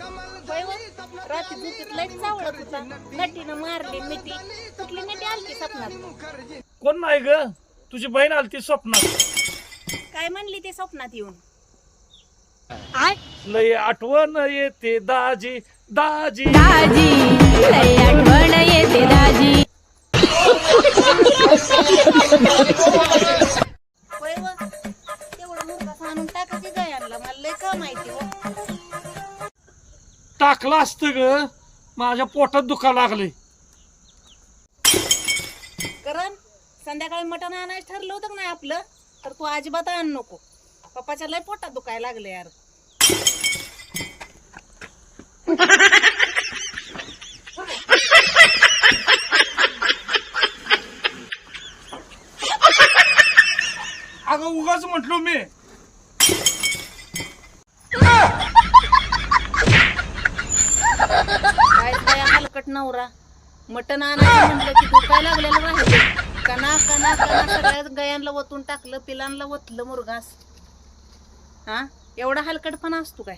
होय व, रात्री झोपेत लय चावळत होता. नटीनं मारली मिठी. कुठली मिठी आलती स्वप्नात? कोण नाही ग, तुझी बहीण आलती स्वप्नात. काय म्हणली ते स्वप्नात येऊन? लय आठवण येते दाजी दाजी. दाजी लय आठवण येते दाजी. होय व, तेवढं मुलगा आणून टाका की गयांना. मला लय का माहिती व. टाकलं असतं ग, माझ्या पोटात दुखा लागले. करण, संध्याकाळी मटण आणायचं ठरलं होतं का नाही आपलं, तर तू अजिबात आण नको. पप्पाच्या लय पोटात दुखायला लागले यार. अगं उगाच म्हटलो मी. काय काय हलकट नवरा. मटण आणायचं म्हटलं की दुखायला लागलेलं राहिले. कना कना कना सगळ्या गयांना वतून टाकलं, पिलांना वतलं मुरघास. हा, एवढा हलकटपणा असतो काय?